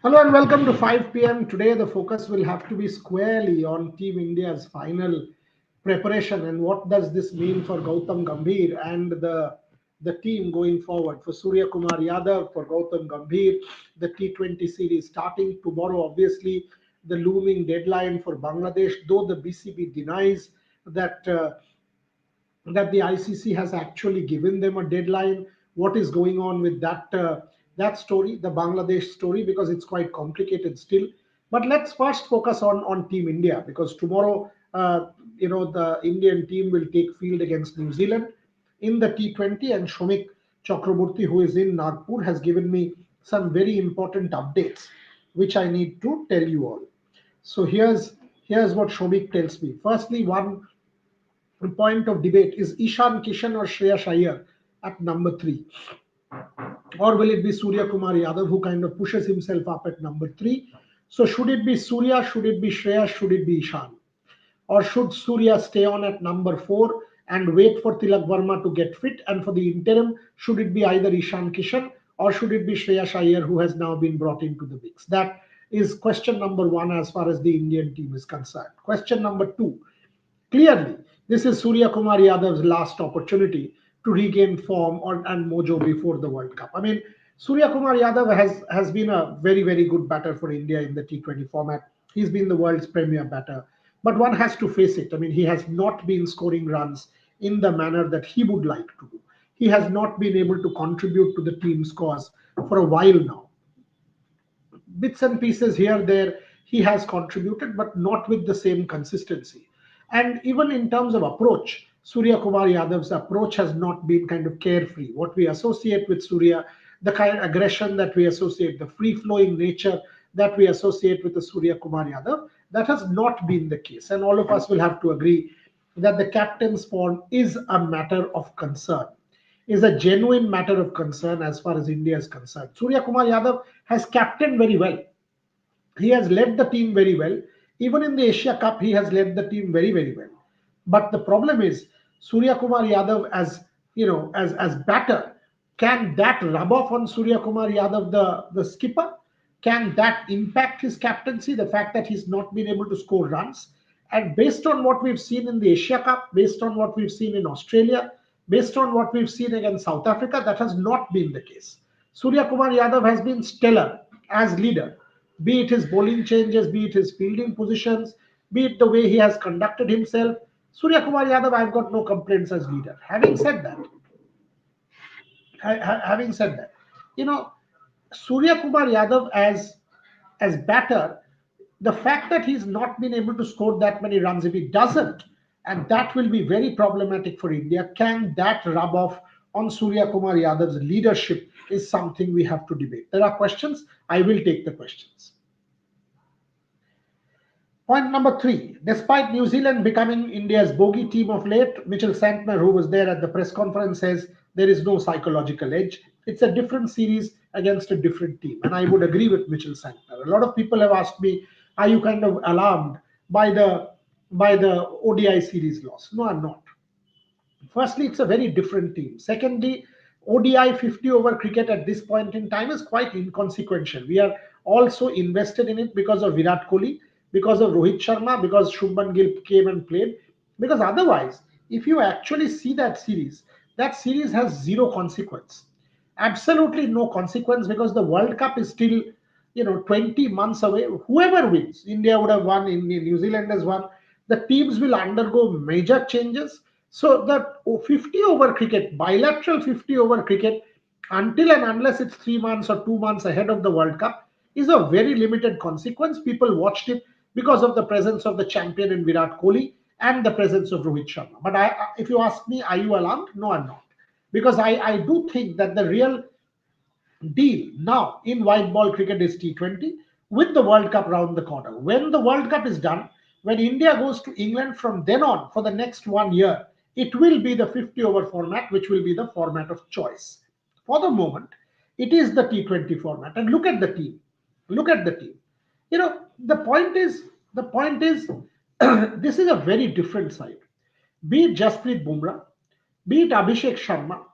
Hello and welcome to 5 p.m. Today, the focus will have to be squarely on Team India's final preparation and what does this mean for Gautam Gambhir and the team going forward. For Suryakumar Yadav, for Gautam Gambhir, the T20 series starting tomorrow. Obviously, the looming deadline for Bangladesh, though the BCB denies that. That the ICC has actually given them a deadline. What is going on with that story, the Bangladesh story, because it's quite complicated still. But let's first focus on Team India because tomorrow, the Indian team will take field against New Zealand in the T20, and Shomik Chakraborty, who is in Nagpur, has given me some very important updates, which I need to tell you all. So here's what Shomik tells me. Firstly, one point of debate is Ishan Kishan or Shreya Iyer at number three, or will it be Surya Kumar Yadav who kind of pushes himself up at number three? So should it be Surya? Should it be Shreya? Should it be Ishan? Or should Surya stay on at number four and wait for Tilak Verma to get fit? And for the interim, should it be either Ishan Kishan or should it be Shreya Iyer who has now been brought into the mix? That is question number one as far as the Indian team is concerned. Question number two. Clearly, this is Surya Kumar Yadav's last opportunity to regain form and mojo before the World Cup. I mean, Surya Kumar Yadav has been a very, very good batter for India in the T20 format. He's been the world's premier batter. But one has to face it. I mean, he has not been scoring runs in the manner that he would like to do. He has not been able to contribute to the team's cause for a while now. Bits and pieces here there he has contributed, but not with the same consistency. And even in terms of approach, Surya Kumar Yadav's approach has not been kind of carefree. What we associate with Surya, the kind of aggression that we associate, the free flowing nature that we associate with the Surya Kumar Yadav, that has not been the case. And all of us will have to agree that the captain's form is a matter of concern, is a genuine matter of concern as far as India is concerned. Surya Kumar Yadav has captained very well. He has led the team very well. Even in the Asia Cup, he has led the team very, very well. But the problem is Surya Kumar Yadav as as batter, can that rub off on Surya Kumar Yadav, the skipper? Can that impact his captaincy? The fact that he's not been able to score runs. And based on what we've seen in the Asia Cup, based on what we've seen in Australia, based on what we've seen against South Africa, that has not been the case. Surya Kumar Yadav has been stellar as leader, be it his bowling changes, be it his fielding positions, be it the way he has conducted himself. Surya Kumar Yadav, I've got no complaints as leader. Having said that, you know, Surya Kumar Yadav as batter, the fact that he's not been able to score that many runs, if he doesn't, and that will be very problematic for India, can that rub off on Surya Kumar Yadav's leadership is something we have to debate. There are questions. I will take the questions. Point number three. Despite New Zealand becoming India's bogey team of late, Mitchell Santner, who was there at the press conference, says there is no psychological edge. It's a different series against a different team. And I would agree with Mitchell Santner. A lot of people have asked me, are you kind of alarmed by the ODI series loss? No, I'm not. Firstly, it's a very different team. Secondly, ODI 50 over cricket at this point in time is quite inconsequential. We are also invested in it because of Virat Kohli, because of Rohit Sharma, because Shubman Gill came and played. Because otherwise, if you actually see that series has zero consequence. Absolutely no consequence because the World Cup is still 20 months away. Whoever wins, India would have won, New Zealand has won. The teams will undergo major changes. So the 50 over cricket, bilateral 50 over cricket, until and unless it's 3 months or 2 months ahead of the World Cup, is a very limited consequence. People watched it because of the presence of the champion in Virat Kohli and the presence of Rohit Sharma. But if you ask me, are you alarmed? No, I'm not. Because I do think that the real deal now in white ball cricket is T20 with the World Cup round the corner. When the World Cup is done, when India goes to England from then on for the next 1 year, it will be the 50 over format, which will be the format of choice. For the moment, it is the T20 format. And look at the team. Look at the team. The point is, this is a very different side. Be it Jasprit Bumrah, be it Abhishek Sharma,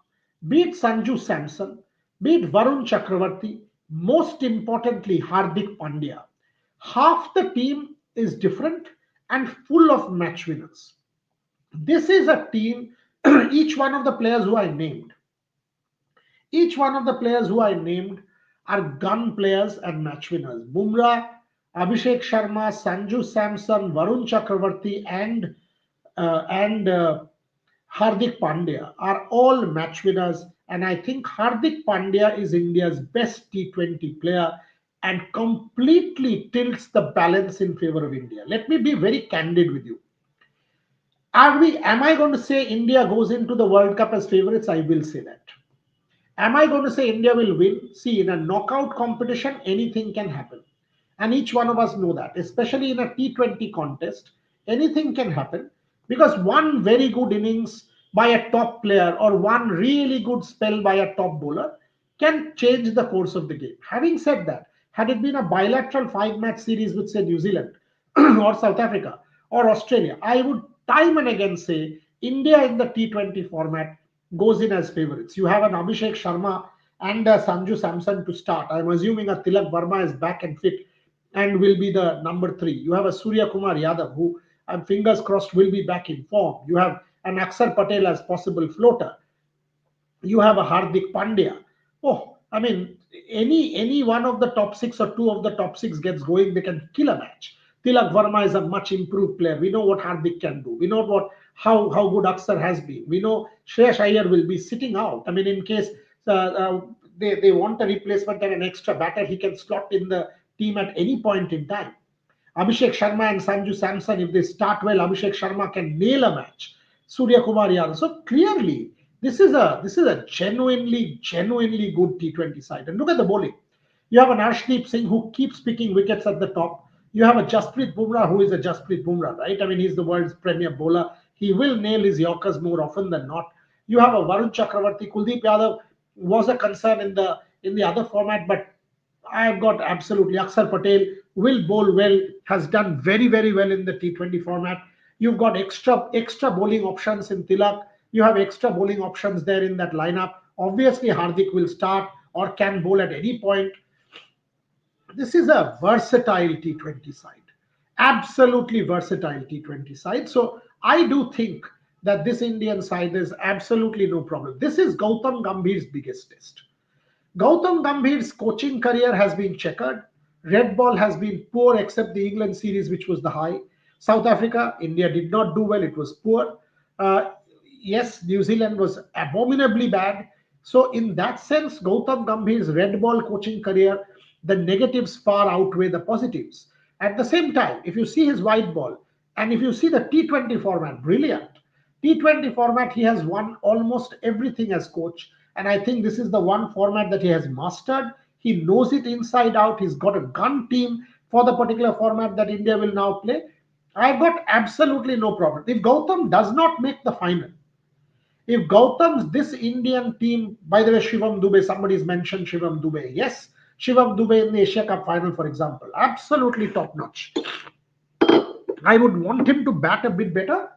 be it Sanju Samson, be it Varun Chakravarti, Most importantly, Hardik Pandya. Half the team is different and full of match winners. This is a team, each one of the players who I named, each one of the players who I named are gun players and match winners. Bumrah, Abhishek Sharma, Sanju Samson, Varun Chakravarti, and Hardik Pandya are all match winners. And I think Hardik Pandya is India's best T20 player and completely tilts the balance in favor of India. Let me be very candid with you. Am I going to say India goes into the World Cup as favorites? I will say that. Am I going to say India will win? See, in a knockout competition, anything can happen. And each one of us know that, especially in a T20 contest, anything can happen because one very good innings by a top player or one really good spell by a top bowler can change the course of the game. Having said that, had it been a bilateral five-match series with, say, New Zealand or South Africa or Australia, I would time and again say India in the T20 format goes in as favorites. You have an Abhishek Sharma and a Sanju Samson to start. I'm assuming a Tilak Verma is back and fit and will be the number three. You have a Suryakumar Yadav who, I'm fingers crossed, will be back in form. You have an Akshar Patel as possible floater. You have a Hardik Pandya. Oh, I mean, any one of the top six or two of the top six gets going, they can kill a match. Tilak Verma is a much improved player. We know what Hardik can do. We know what how good Akshar has been. We know Shreyash Iyer will be sitting out. I mean, in case they want a replacement and an extra batter, he can slot in the team at any point in time. Abhishek Sharma and Sanju Samson, if they start well, Abhishek Sharma can nail a match. Surya Kumar Yadav. So clearly, this is a genuinely good T20 side. And look at the bowling. You have an Arshdeep Singh who keeps picking wickets at the top. You have a Jasprit Bumrah who is a Jasprit Bumrah, right? I mean, he's the world's premier bowler. He will nail his Yorkers more often than not. You have a Varun Chakravarti. Kuldeep Yadav was a concern in the other format, but I've got absolutely Akshar Patel will bowl well, has done very well in the T20 format. You've got extra bowling options in Tilak. You have extra bowling options there in that lineup. Obviously, Hardik will start or can bowl at any point. This is a versatile T20 side, absolutely versatile T20 side. So I do think that this Indian side is absolutely no problem. This is Gautam Gambhir's biggest test. Gautam Gambhir's coaching career has been checkered. Red ball has been poor except the England series, which was the high. South Africa, India did not do well. It was poor. Uh, yes, New Zealand was abominably bad. So, in that sense, Gautam Gambhir's red ball coaching career, the negatives far outweigh the positives. At the same time, if you see his white ball and if you see the T20 format, brilliant. T20 format, he has won almost everything as coach. And I think this is the one format that he has mastered. He knows it inside out. He's got a gun team for the particular format that India will now play. I've got absolutely no problem. If Gautam does not make the final, if Gautam's this Indian team, by the way, Shivam Dubey, somebody's mentioned Shivam Dubey. Yes, Shivam Dubey in the Asia Cup final, for example, absolutely top notch. I would want him to bat a bit better,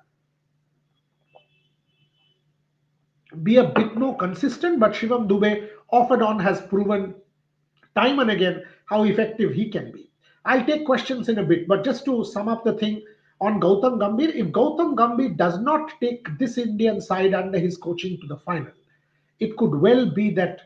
be a bit more consistent, but Shivam Dubey off and on has proven time and again how effective he can be. I'll take questions in a bit, but just to sum up the thing on Gautam Gambhir, if Gautam Gambhir does not take this Indian side under his coaching to the final, it could well be that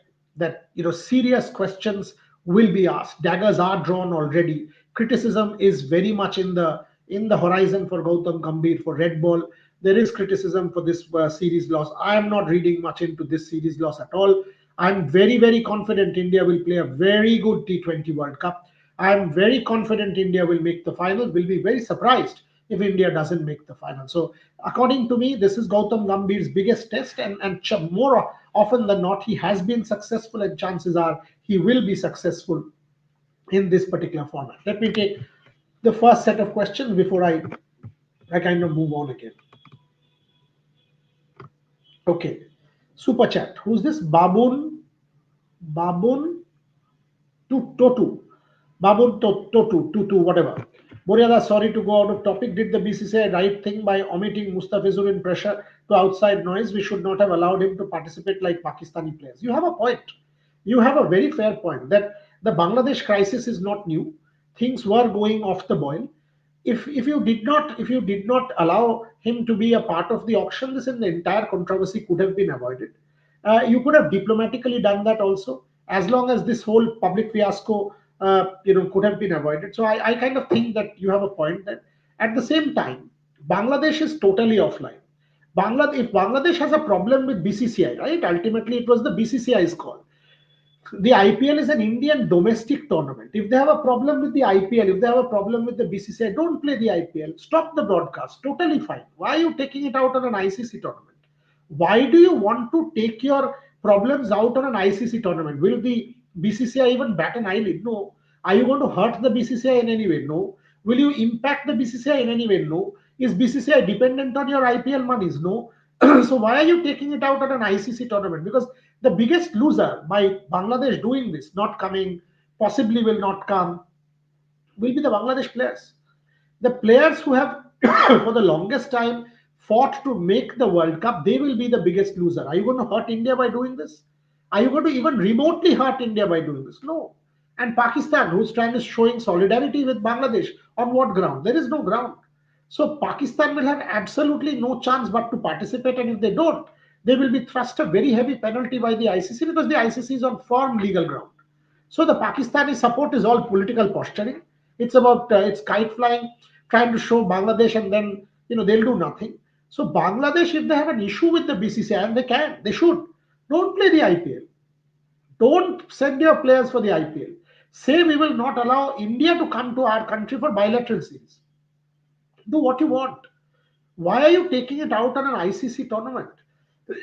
serious questions will be asked. Daggers are drawn already. Criticism is very much in the horizon for Gautam Gambhir for red ball. There is criticism for this series loss. I am not reading much into this series loss at all. I'm very confident India will play a very good T20 World Cup. I'm very confident India will make the final. Will be very surprised if India doesn't make the final. So, according to me, this is Gautam Gambhir's biggest test, and more often than not, he has been successful, and chances are he will be successful in this particular format. Let me take the first set of questions before I kind of move on again. Okay. Super chat. Who's this? Babun Totu. Totu, Tutu, whatever. Boryada, sorry to go out of topic. Did the BCCI right thing by omitting Mustafizur in pressure to outside noise? We should not have allowed him to participate like Pakistani players. You have a point. You have a very fair point that The Bangladesh crisis is not new. Things were going off the boil. If you did not allow him to be a part of the auction, this and the entire controversy could have been avoided. You could have diplomatically done that also, as long as this whole public fiasco could have been avoided. So I kind of think that you have a point there. At the same time, Bangladesh is totally offline. If Bangladesh has a problem with BCCI, right? Ultimately, it was the BCCI's call. The IPL is an Indian domestic tournament. If they have a problem with the IPL, if they have a problem with the BCCI, don't play the IPL. Stop the broadcast. Totally fine. Why are you taking it out on an ICC tournament? Why do you want to take your problems out on an ICC tournament? Will the BCCI even bat an eyelid? No. Are you going to hurt the BCCI in any way? No. Will you impact the BCCI in any way? No. Is BCCI dependent on your IPL monies? No. So why are you taking it out on an ICC tournament? Because the biggest loser by Bangladesh doing this, not coming, possibly will not come, will be the Bangladesh players. The players who have, for the longest time, fought to make the World Cup, they will be the biggest loser. Are you going to hurt India by doing this? Are you going to even remotely hurt India by doing this? No. And Pakistan, who's trying to showing solidarity with Bangladesh, on what ground? There is no ground. So Pakistan will have absolutely no chance but to participate, and if they don't, they will be thrust a very heavy penalty by the ICC, because the ICC is on firm legal ground. So the Pakistani support is all political posturing. It's about it's kite flying, trying to show Bangladesh, and then they'll do nothing. So Bangladesh, if they have an issue with the BCCI, and they should, don't play the IPL. Don't send your players for the IPL. Say we will not allow India to come to our country for bilateral series. Do what you want. Why are you taking it out on an ICC tournament?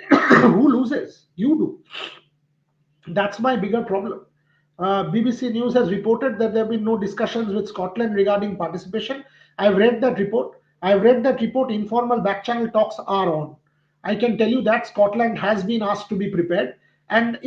Who loses? You do. That's my bigger problem. BBC News has reported that there have been no discussions with Scotland regarding participation. I've read that report. Informal back channel talks are on. I can tell you that Scotland has been asked to be prepared. And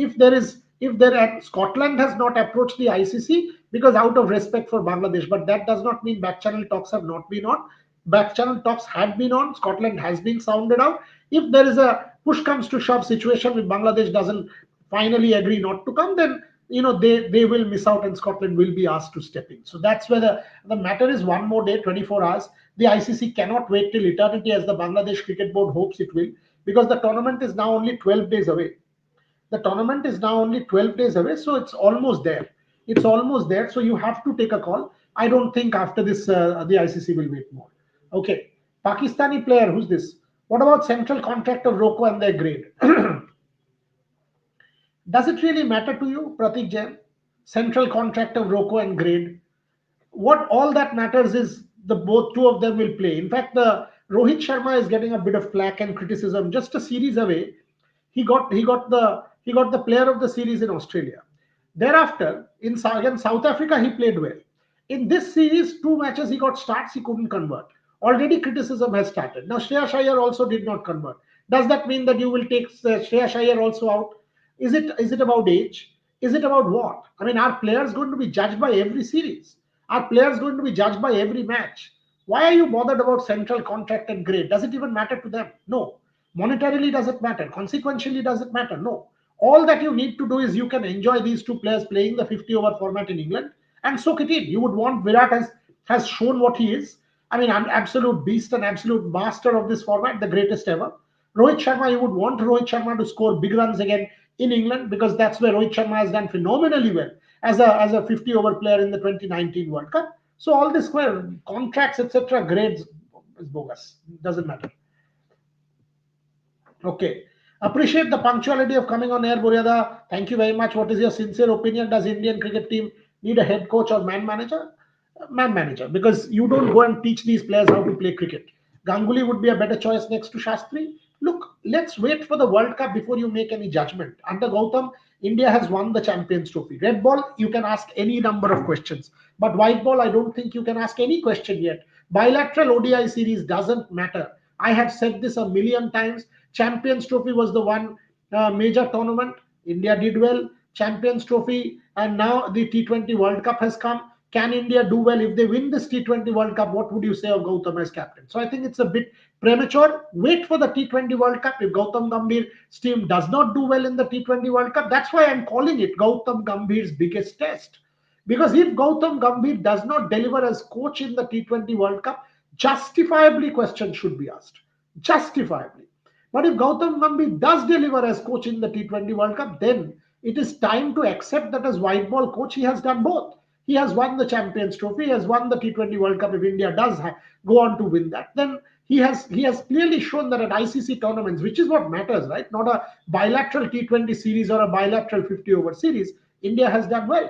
Scotland has not approached the ICC because out of respect for Bangladesh, but that does not mean back channel talks have not been on. Back channel talks had been on. Scotland has been sounded out. If there is a push comes to shove situation, if Bangladesh doesn't finally agree not to come, then they will miss out, and Scotland will be asked to step in. So that's where the matter is. One more day, 24 hours. The ICC cannot wait till eternity, as the Bangladesh Cricket Board hopes it will, because the tournament is now only 12 days away. So it's almost there. So you have to take a call. I don't think after this the ICC will wait more. Okay, Pakistani player, who's this? What about central contract of ROCO and their grade? Does it really matter to you, Pratik Jain? Central contract of ROCO and grade. What all that matters is the both two of them will play. In fact, the Rohit Sharma is getting a bit of flack and criticism. Just a series away, he got the player of the series in Australia. Thereafter, against South Africa, he played well. In this series, 2 matches he got starts, he couldn't convert. Already criticism has started. Now Shreyas Iyer also did not convert. Does that mean that you will take Shreyas Iyer also out? Is it about age? Is it about what? I mean, are players going to be judged by every series? Are players going to be judged by every match? Why are you bothered about central contract and grade? Does it even matter to them? No. Monetarily, does it matter? Consequentially, does it matter? No. All that you need to do is you can enjoy these two players playing the 50-over format in England and soak it in. You would want Virat has shown what he is. I mean, an absolute beast, an absolute master of this format, the greatest ever. Rohit Sharma, you would want Rohit Sharma to score big runs again in England, because that's where Rohit Sharma has done phenomenally well as a 50-over player in the 2019 World Cup. So all this contracts, etc., grades is bogus. Doesn't matter. Okay. Appreciate the punctuality of coming on air, Buryada. Thank you very much. What is your sincere opinion? Does Indian cricket team need a head coach or man manager? Man manager, because you don't go and teach these players how to play cricket. Ganguly would be a better choice next to Shastri. Look, let's wait for the World Cup before you make any judgment. Under Gautam, India has won the Champions Trophy. Red ball, you can ask any number of questions. But white ball, I don't think you can ask any question yet. Bilateral ODI series doesn't matter. I have said this a million times. Champions Trophy was the one major tournament. India did well. Champions Trophy, and now the T20 World Cup has come. Can India do well if they win this T20 World Cup? What would you say of Gautam as captain? So I think it's a bit premature. Wait for the T20 World Cup. If Gautam Gambhir's team does not do well in the T20 World Cup, that's why I'm calling it Gautam Gambhir's biggest test. Because if Gautam Gambhir does not deliver as coach in the T20 World Cup, justifiably questions should be asked. Justifiably. But if Gautam Gambhir does deliver as coach in the T20 World Cup, then it is time to accept that as white ball coach, he has done both. He has won the Champions Trophy, he has won the T20 World Cup. If India does go on to win that, then he has clearly shown that at ICC tournaments, which is what matters, right? Not a bilateral T20 series or a bilateral 50 over series, India has done well.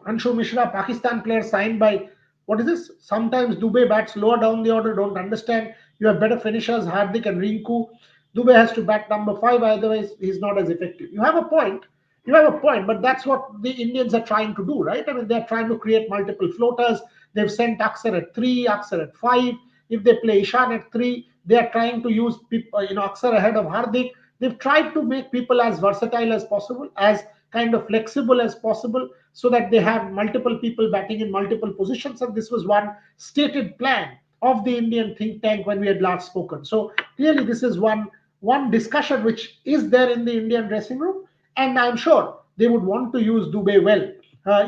Anshu Mishra, Pakistan player signed by, what is this? Sometimes Dubey bats lower down the order, don't understand. You have better finishers, Hardik and Rinku. Dubey has to bat number 5, otherwise he's not as effective. You have a point. You have a point, but that's what the Indians are trying to do, right? I mean, they're trying to create multiple floaters. They've sent Aksar at 3, Aksar at 5. If they play Ishan at 3, they are trying to use people, Aksar ahead of Hardik. They've tried to make people as versatile as possible, as kind of flexible as possible, so that they have multiple people batting in multiple positions. And this was one stated plan of the Indian think tank when we had last spoken. So clearly, this is one discussion which is there in the Indian dressing room, and I'm sure they would want to use Dubey well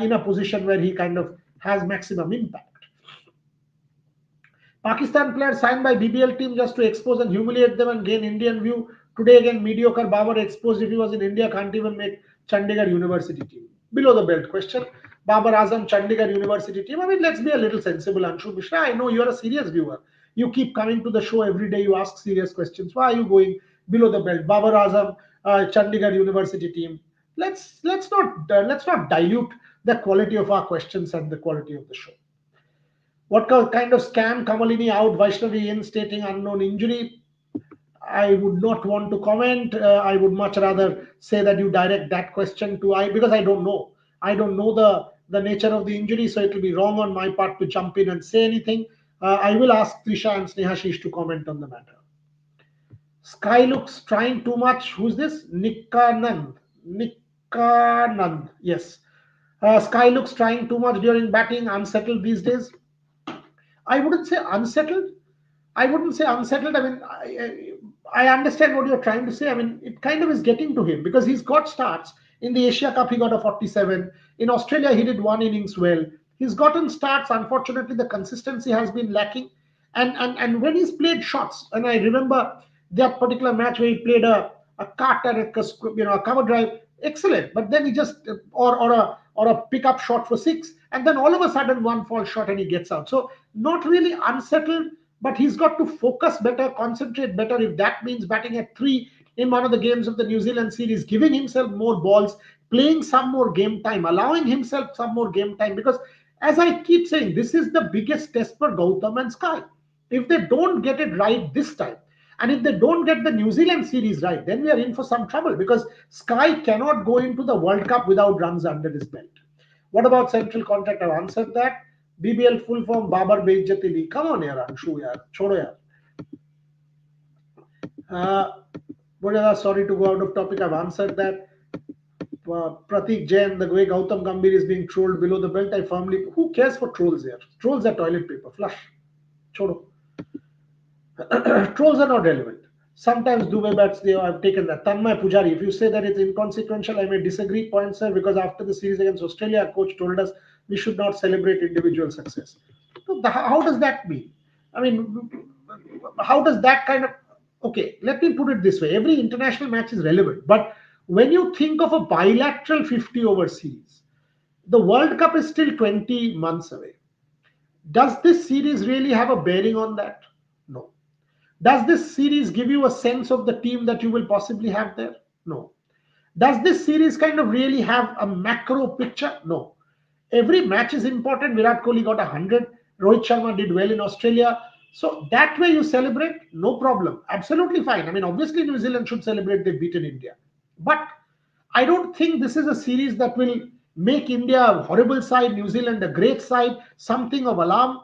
in a position where he kind of has maximum impact. Pakistan player signed by BBL team just to expose and humiliate them and gain Indian view. Today again, mediocre Babar exposed. If he was in India, can't even make Chandigarh University team. Below the belt question. Babar Azam, Chandigarh University team. I mean, let's be a little sensible, Anshu Mishra. I know you're a serious viewer. You keep coming to the show every day. You ask serious questions. Why are you going below the belt? Babar Azam, Chandigarh University team. Let's not dilute the quality of our questions and the quality of the show. What kind of scam? Kamalini out, Vaishnavi in, stating unknown injury. I would not want to comment. I would much rather say that you direct that question to I, because I don't know. I don't know the nature of the injury, so it will be wrong on my part to jump in and say anything. I will ask Trisha and Snehashish to comment on the matter. Sky looks trying too much. Who's this? Nikanand. Nikanand. Yes. Sky looks trying too much during batting. Unsettled these days. I wouldn't say unsettled. I wouldn't say unsettled. I mean, I understand what you're trying to say. I mean, it kind of is getting to him because he's got starts. In the Asia Cup, he got a 47. In Australia, he did one innings well. He's gotten starts. Unfortunately, the consistency has been lacking. And when he's played shots, and I remember that particular match where he played a cut and a cover drive, excellent. But then he just or a pickup shot for 6, and then all of a sudden one false shot and he gets out. So not really unsettled, but he's got to focus better, concentrate better. If that means batting at 3 in one of the games of the New Zealand series, giving himself more balls, playing some more game time, allowing himself some more game time. Because as I keep saying, this is the biggest test for Gautam and Sky. If they don't get it right this time, and if they don't get the New Zealand series right, then we are in for some trouble, because Sky cannot go into the World Cup without runs under his belt. What about central contract? I've answered that. BBL full form, Babar Bejjati Li. Come on, yaar, Anshu, yaar. Chodo, yaar. Sorry to go out of topic. I've answered that. Pratik Jain, the way Gautam Gambhir is being trolled below the belt, I firmly. Who cares for trolls here? Trolls are toilet paper. Flush. Chodo. Trolls are not relevant. Sometimes Dubai bats, I've taken that. Tanmay Pujari, if you say that it's inconsequential, I may disagree, point, sir, because after the series against Australia, our coach told us we should not celebrate individual success. So how does that mean? I mean, how does that kind of. Okay, let me put it this way. Every international match is relevant. But when you think of a bilateral 50 over series, the World Cup is still 20 months away. Does this series really have a bearing on that? No. Does this series give you a sense of the team that you will possibly have there? No. Does this series kind of really have a macro picture? No. Every match is important. Virat Kohli got 100. Rohit Sharma did well in Australia. So that way you celebrate, no problem. Absolutely fine. I mean, obviously New Zealand should celebrate they've beaten India. But I don't think this is a series that will make India a horrible side, New Zealand a great side, something of alarm.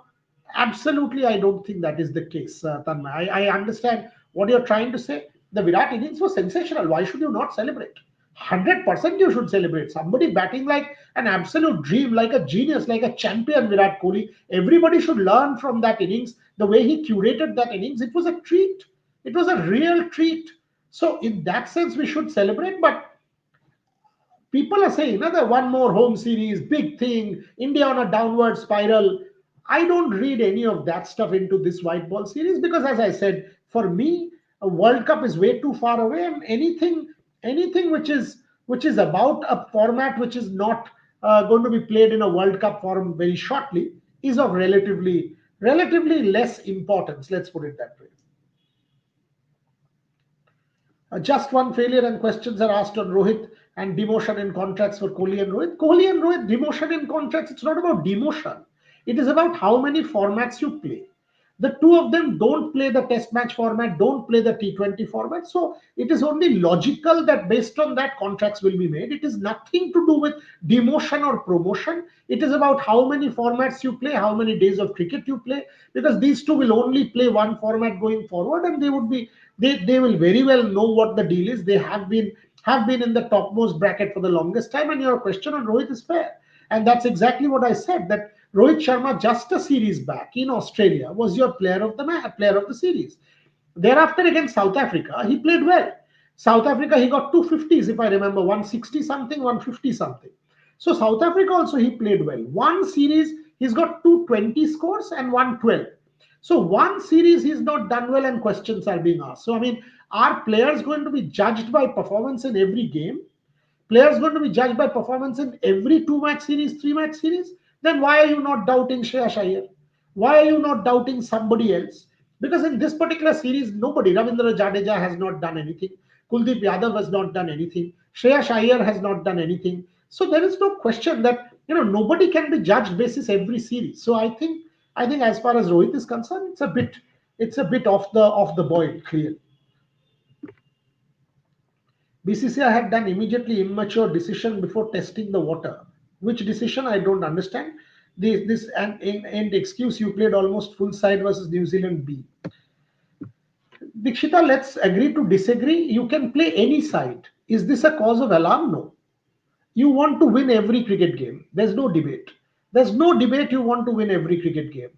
Absolutely, I don't think that is the case, Tanmay. I understand what you're trying to say. The Virat innings was sensational. Why should you not celebrate? 100% you should celebrate. Somebody batting like an absolute dream, like a genius, like a champion, Virat Kohli. Everybody should learn from that innings. The way he curated that innings, it was a treat. It was a real treat. So in that sense, we should celebrate. But People are saying another one more home series, big thing, India on a downward spiral. I don't read any of that stuff into this white ball series because, as I said, for me, a World Cup is way too far away, and anything which is about a format which is not going to be played in a World Cup form very shortly is of relatively less importance. Let's put it that way. Just one failure and questions are asked on Rohit and demotion in contracts for Kohli and Rohit. Kohli and Rohit, demotion in contracts, it's not about demotion. It is about how many formats you play. The two of them don't play the test match format, don't play the T20 format. So it is only logical that based on that, contracts will be made. It is nothing to do with demotion or promotion. It is about how many formats you play, how many days of cricket you play, because these two will only play one format going forward, and they will very well know what the deal is. They have been in the topmost bracket for the longest time. And your question on Rohit is fair, and that's exactly what I said, that Rohit Sharma just a series back in Australia was your player of the series. Thereafter against South Africa, he played well. South Africa, he got 250s, if I remember, 160 something, 150 something. So South Africa also he played well. One series he's got 220 scores and 112. So one series he's not done well and questions are being asked. So I mean, are players going to be judged by performance in every game? Players going to be judged by performance in every two-match series, three-match series? Then why are you not doubting Shreyas Iyer? Why are you not doubting somebody else? Because in this particular series, nobody, Ravindra Jadeja has not done anything. Kuldeep Yadav has not done anything. Shreyas Iyer has not done anything. So there is no question that nobody can be judged basis every series. So I think as far as Rohit is concerned, it's a bit off the boil, clearly. BCCI had done immediately immature decision before testing the water. Which decision I don't understand. This and excuse you played almost full side versus New Zealand B. Dikshita, let's agree to disagree. You can play any side. Is this a cause of alarm? No. You want to win every cricket game. There's no debate. There's no debate you want to win every cricket game.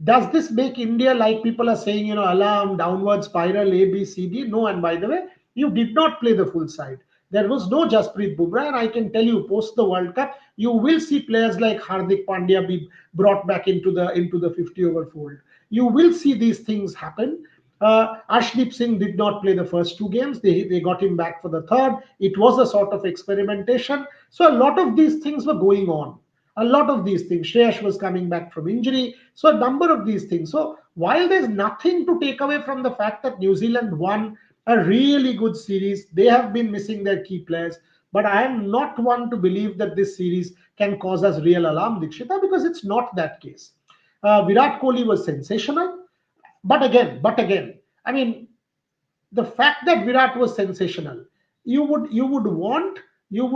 Does this make India, like people are saying, alarm, downward spiral, A, B, C, D? No, and by the way, you did not play the full side. There was no Jasprit Bumrah, and I can tell you, post the World Cup, you will see players like Hardik Pandya be brought back into the 50-over fold. You will see these things happen. Ashdeep Singh did not play the first two games. They got him back for the third. It was a sort of experimentation. So a lot of these things were going on. A lot of these things. Shreyash was coming back from injury. So a number of these things. So while there's nothing to take away from the fact that New Zealand won a really good series, they have been missing their key players. But I am not one to believe that this series can cause us real alarm, Dikshita, because it's not that case. Virat Kohli was sensational. But again, I mean, the fact that Virat was sensational, you would want, you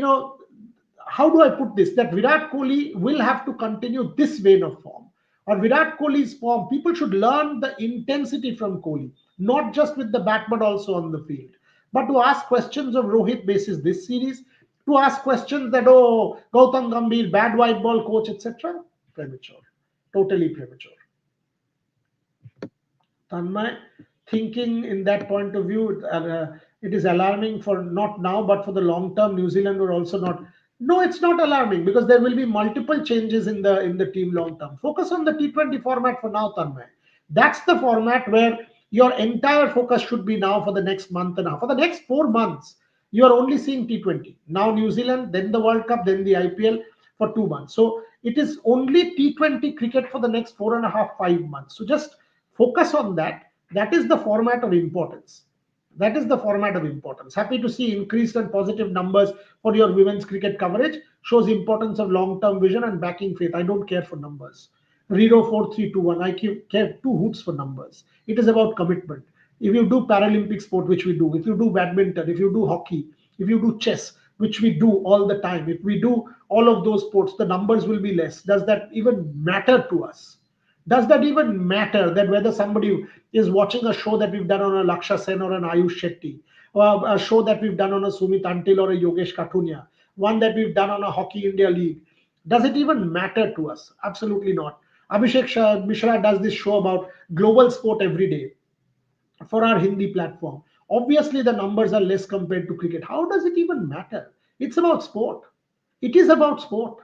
know, how do I put this? That Virat Kohli will have to continue this vein of form, or Virat Kohli's form. People should learn the intensity from Kohli, not just with the bat but also on the field. But to ask questions of Rohit basis this series, to ask questions that Gautam Gambhir bad white ball coach, etc., premature, totally premature. Tanmay, thinking in that point of view, it is alarming for not now, but for the long term. New Zealand were also not. No, it's not alarming because there will be multiple changes in the team long term. Focus on the T20 format for now, Tanmay. That's the format where your entire focus should be now for the next month and a half. For the next 4 months, you are only seeing T20. Now New Zealand, then the World Cup, then the IPL for 2 months. So it is only T20 cricket for the next 4.5, 5 months. So just focus on that. That is the format of importance. That is the format of importance. Happy to see increased and positive numbers for your women's cricket coverage. Shows importance of long-term vision and backing faith. I don't care for numbers. Rero 4321. I care two hoots for numbers. It is about commitment. If you do Paralympic sport, which we do, if you do badminton, if you do hockey, if you do chess, which we do all the time, if we do all of those sports, the numbers will be less. Does that even matter to us? Does that even matter that whether somebody is watching a show that we've done on a Laksha Sen or an Ayush Shetty, or a show that we've done on a Sumit Antil or a Yogesh Katunia, one that we've done on a Hockey India League? Does it even matter to us? Absolutely not. Abhishek Mishra does this show about global sport every day for our Hindi platform. Obviously, the numbers are less compared to cricket. How does it even matter? It's about sport. It is about sport.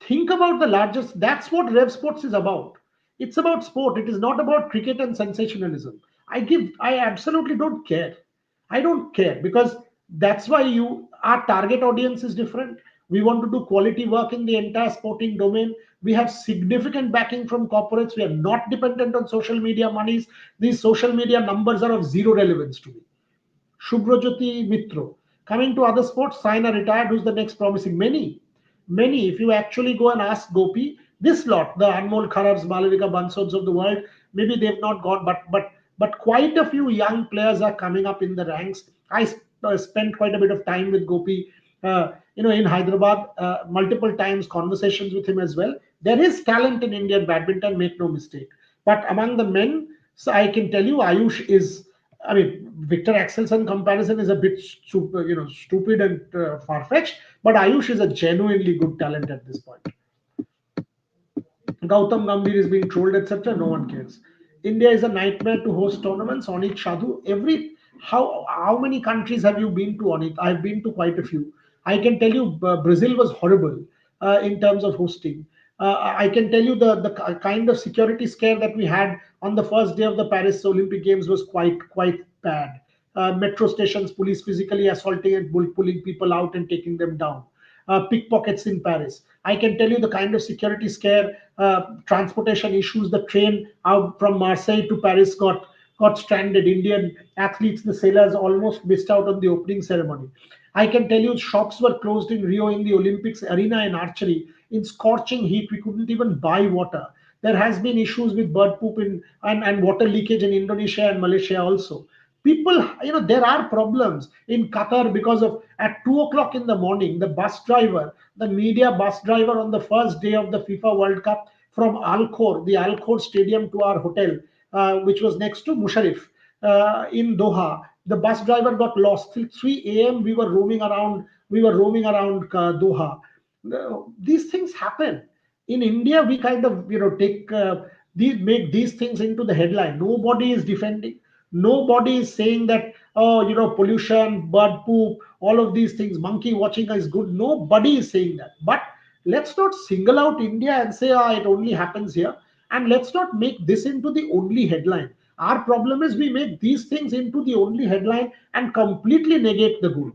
Think about the largest. That's what Rev Sports is about. It's about sport. It is not about cricket and sensationalism. I absolutely don't care. I don't care because that's why our target audience is different. We want to do quality work in the entire sporting domain. We have significant backing from corporates. We are not dependent on social media monies. These social media numbers are of zero relevance to me. Shubrajyoti Mitro. Coming to other sports, Saina retired. Who's the next promising? Many. If you actually go and ask Gopi, this lot, the Anmol Kharabs, Malavika Bansods of the world, maybe they've not gone, but quite a few young players are coming up in the ranks. I spent quite a bit of time with Gopi, in Hyderabad, multiple times, conversations with him as well. There is talent in Indian badminton, make no mistake. But among the men, so I can tell you, Ayush is. I mean, Victor Axelsen comparison is a bit stupid and far fetched, but Ayush is a genuinely good talent at this point. Gautam Gambhir is being trolled, etc. No one cares. India is a nightmare to host tournaments. Onit Shadhu, how many countries have you been to, Onit? I've been to quite a few. I can tell you, Brazil was horrible in terms of hosting. I can tell you the kind of security scare that we had on the first day of the Paris Olympic Games was quite bad. Metro stations, police physically assaulting and pulling people out and taking them down. Pickpockets in Paris. I can tell you the kind of security scare, transportation issues. The train out from Marseille to Paris got stranded. Indian athletes, the sailors, almost missed out on the opening ceremony. I can tell you shops were closed in Rio in the Olympics arena in archery in scorching heat. We couldn't even buy water. There has been issues with bird poop and water leakage in Indonesia and Malaysia also. People, there are problems in Qatar because of at 2 o'clock in the morning, the media bus driver on the first day of the FIFA World Cup from the Al Khor Stadium to our hotel, which was next to Musharraf in Doha. The bus driver got lost till 3 a.m. We were roaming around. Doha. These things happen in India. We kind of take make these things into the headline. Nobody is defending. Nobody is saying that, oh, pollution, bird poop, all of these things, monkey watching is good. Nobody is saying that. But let's not single out India and say, it only happens here. And let's not make this into the only headline. Our problem is we make these things into the only headline and completely negate the good.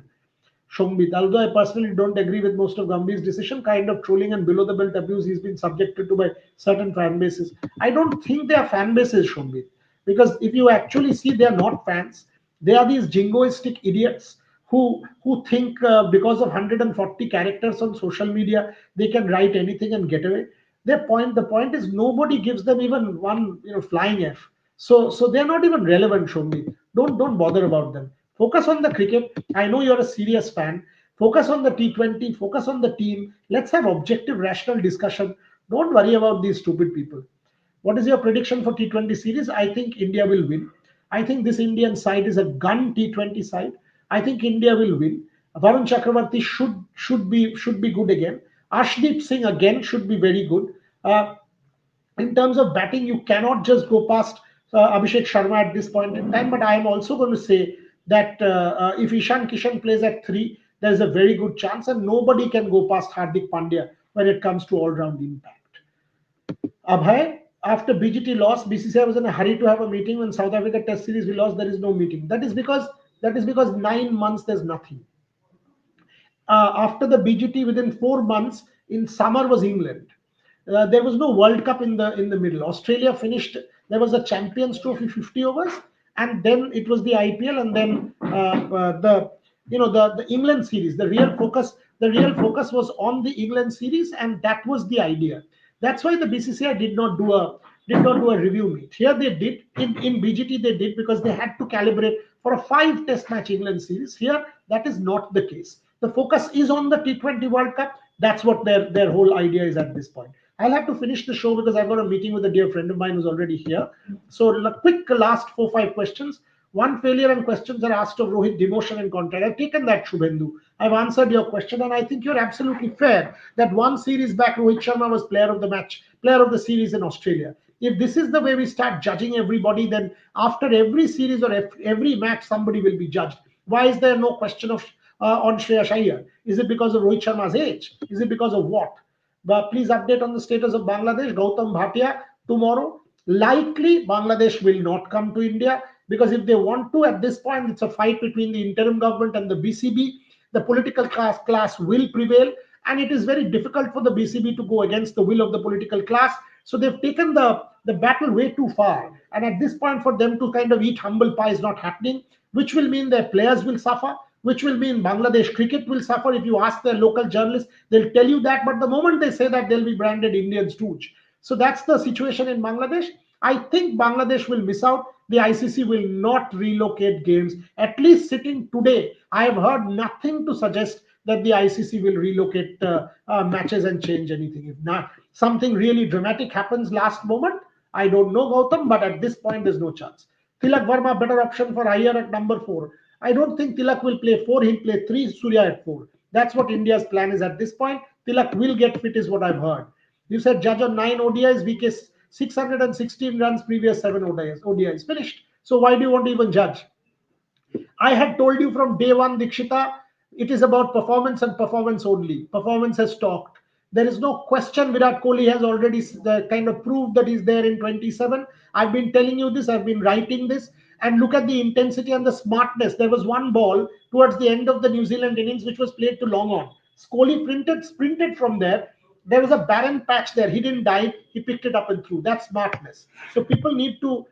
Shombit, although I personally don't agree with most of Gambhir's decision, kind of trolling and below the belt abuse he's been subjected to by certain fan bases. I don't think they are fan bases, Shombit, because if you actually see, they are not fans. They are these jingoistic idiots who think because of 140 characters on social media they can write anything and get away. The point is nobody gives them even one flying F. So they're not even relevant, Shombit. Don't bother about them. Focus on the cricket. I know you're a serious fan. Focus on the T20. Focus on the team. Let's have objective, rational discussion. Don't worry about these stupid people. What is your prediction for T20 series? I think India will win. I think this Indian side is a gun T20 side. I think India will win. Varun Chakravarti should be good again. Arshdeep Singh again should be very good. In terms of batting, you cannot just go past Abhishek Sharma at this point in time. But I am also going to say that if Ishan Kishan plays at 3, there is a very good chance, and nobody can go past Hardik Pandya when it comes to all-round impact. Abhay, after BGT loss, BCCI was in a hurry to have a meeting. When South Africa Test Series we lost, there is no meeting. That is because 9 months there's nothing. After the BGT, within 4 months, in summer was England. There was no World Cup in the middle. Australia finished. There was a Champions Trophy 50 overs, and then it was the IPL, and then the England series. The real focus was on the England series, and that was the idea. That's why the BCCI did not do a review meet. Here they did in BGT they did because they had to calibrate for a 5-test match England series. Here that is not the case. The focus is on the T20 World Cup. That's what their whole idea is at this point. I'll have to finish the show because I've got a meeting with a dear friend of mine who's already here. So a quick last 4-5 questions. One failure and questions are asked of Rohit, demotion and contract. I've taken that, Shubhendu. I've answered your question, and I think you're absolutely fair that one series back, Rohit Sharma was player of the match, player of the series in Australia. If this is the way we start judging everybody, then after every series or every match, somebody will be judged. Why is there no question of on Shreyas Iyer? Is it because of Rohit Sharma's age? Is it because of what? But please update on the status of Bangladesh. Gautam Bhatia tomorrow. Likely Bangladesh will not come to India, because if they want to, at this point, it's a fight between the interim government and the BCB. The political class will prevail, and it is very difficult for the BCB to go against the will of the political class. So they've taken the battle way too far. And at this point, for them to kind of eat humble pie is not happening, which will mean their players will suffer, which will mean Bangladesh cricket will suffer. If you ask their local journalists, they'll tell you that. But the moment they say that, they'll be branded Indian stooge. So that's the situation in Bangladesh. I think Bangladesh will miss out. The ICC will not relocate games. At least sitting today, I have heard nothing to suggest that the ICC will relocate matches and change anything. If not, something really dramatic happens last moment, I don't know, Gautam, but at this point, there's no chance. Tilak Verma, better option for Iyer at number 4. I don't think Tilak will play 4. He'll play 3, Surya at 4. That's what India's plan is at this point. Tilak will get fit, is what I've heard. You said judge on 9 ODIs, VK 616 runs, previous 7 ODIs. Finished. So why do you want to even judge? I had told you from day one, Dikshita, it is about performance and performance only. Performance has talked. There is no question Virat Kohli has already kind of proved that he's there in 27. I've been telling you this, I've been writing this. And look at the intensity and the smartness. There was one ball towards the end of the New Zealand innings which was played to long on. Kohli sprinted from there. There was a barren patch there. He didn't dive. He picked it up and threw. That's smartness. So people need to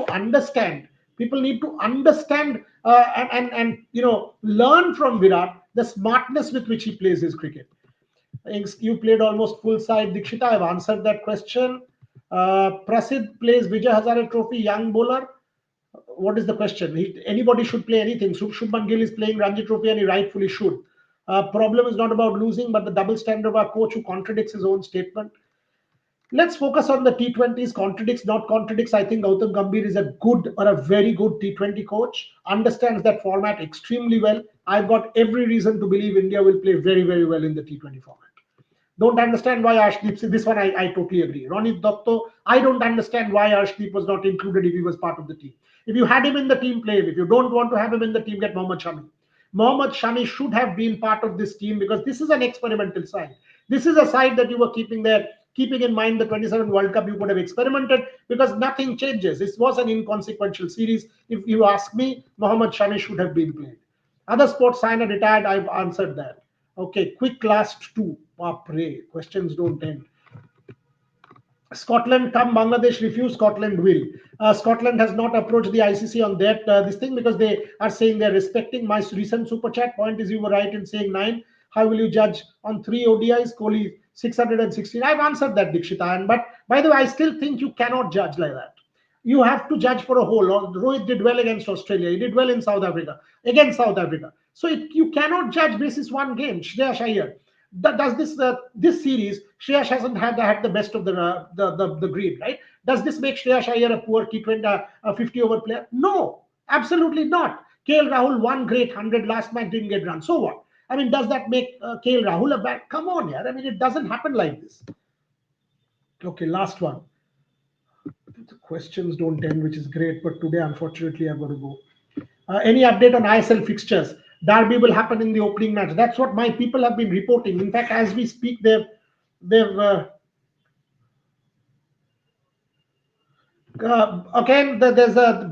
understand. People need to understand and learn from Virat the smartness with which he plays his cricket. You played almost full side, Dikshita. I've answered that question. Prasid plays Vijay Hazare Trophy, young bowler. What is the question? Anybody should play anything. Shubman Gill is playing Ranji Trophy, and he rightfully should. Problem is not about losing, but the double standard of our coach who contradicts his own statement. Let's focus on the T20s. Contradicts, not contradicts. I think Gautam Gambhir is a good or a very good T20 coach. Understands that format extremely well. I've got every reason to believe India will play very, very well in the T20 format. Don't understand why Arshdeep, this one I totally agree. Ronit Dotto, I don't understand why Arshdeep was not included if he was part of the team. If you had him in the team, play him. If you don't want to have him in the team, get Mohammad Shami. Mohammad Shami should have been part of this team, because this is an experimental side. This is a side that you were keeping there, keeping in mind the 27 World Cup. You could have experimented, because nothing changes. This was an inconsequential series. If you ask me, Mohammad Shami should have been played. Other sports signer retired, I've answered that. Okay, quick last two. Pray. Questions don't end. Scotland come, Bangladesh refuse, Scotland will. Scotland has not approached the ICC on that this thing, because they are saying they're respecting my recent super chat. Point is, you were right in saying 9. How will you judge on 3 ODIs? Kohli 616. I've answered that, Dikshita. But by the way, I still think you cannot judge like that. You have to judge for a whole. Rohit did well against Australia. He did well in South Africa, against South Africa. So you cannot judge basis one game. Shreyas Iyer. Does this series, Shreyas hasn't had the best of the green, right? Does this make Shreyas Iyer a poor T20 50 over player? No, absolutely not. KL Rahul won great 100 last match, didn't get run. So what? I mean, does that make KL Rahul a bad? Come on, yeah. I mean, it doesn't happen like this. Okay, last one. The questions don't end, which is great, but today, unfortunately, I've got to go. Any update on ISL fixtures? Derby will happen in the opening match. That's what my people have been reporting. In fact, as we speak, again, there's a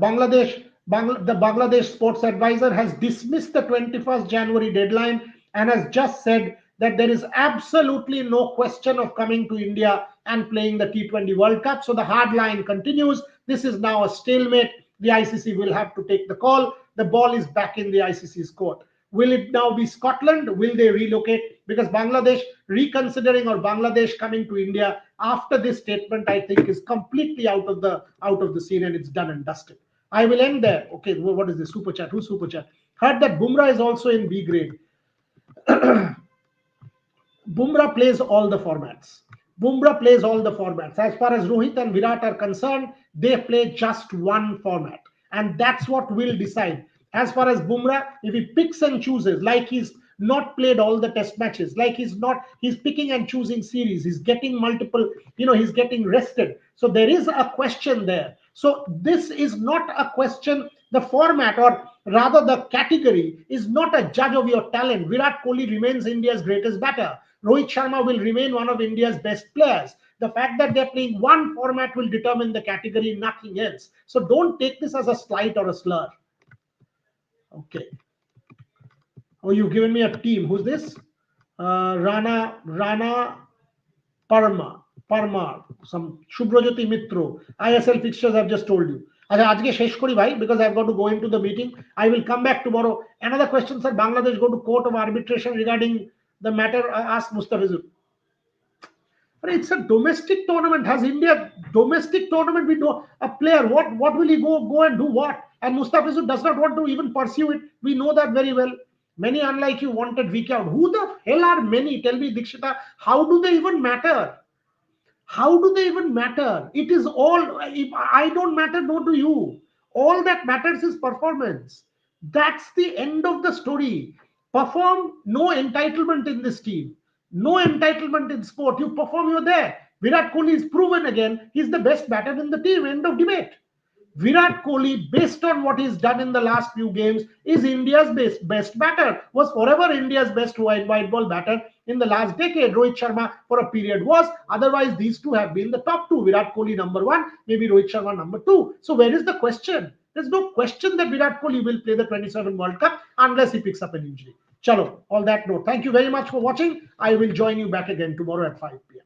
the Bangladesh sports advisor has dismissed the 21st January deadline and has just said that there is absolutely no question of coming to India and playing the T20 World Cup. So the hard line continues. This is now a stalemate. The ICC will have to take the call. The ball is back in the ICC's court. Will it now be Scotland? Will they relocate? Because Bangladesh reconsidering or Bangladesh coming to India after this statement, I think, is completely out of the scene, and it's done and dusted. I will end there. Okay, what is this? Super chat. Who's super chat? Heard that Bumrah is also in B grade. Bumrah plays all the formats. As far as Rohit and Virat are concerned, they play just one format. And that's what will decide. As far as Bumrah, if he picks and chooses, like he's not played all the test matches. Like he's picking and choosing series. He's getting multiple, he's getting rested. So there is a question there. So this is not a question. The format, or rather the category, is not a judge of your talent. Virat Kohli remains India's greatest batter. Rohit Sharma will remain one of India's best players. The fact that they're playing one format will determine the category, nothing else. So don't take this as a slight or a slur. Okay. Oh, you've given me a team. Who's this? Rana Parmar, some Shubhrajyoti Mitro. ISL fixtures I've just told you. আচ্ছা আজকে শেষ করি ভাই, because I've got to go into the meeting. I will come back tomorrow. Another question, sir. Bangladesh go to court of arbitration regarding the matter. Ask Mustafizur. But it's a domestic tournament. Has India domestic tournament? We know a player. What will he go and do what? And Mustafizur does not want to even pursue it. We know that very well. Many, unlike you, wanted VK out. Who the hell are many? Tell me, Dikshita. How do they even matter? How do they even matter? It is all, if I don't matter, no to you. All that matters is performance. That's the end of the story. Perform, no entitlement in this team. No entitlement in sport. You perform, you're there. Virat Kohli is proven again. He's the best batter in the team. End of debate. Virat Kohli, based on what he's done in the last few games, is India's best batter. Was forever India's best wide ball batter in the last decade. Rohit Sharma for a period was. Otherwise, these two have been the top two. Virat Kohli number one, maybe Rohit Sharma number two. So where is the question? There's no question that Virat Kohli will play the 27 World Cup unless he picks up an injury. Chalo, all that note. Thank you very much for watching. I will join you back again tomorrow at 5 p.m.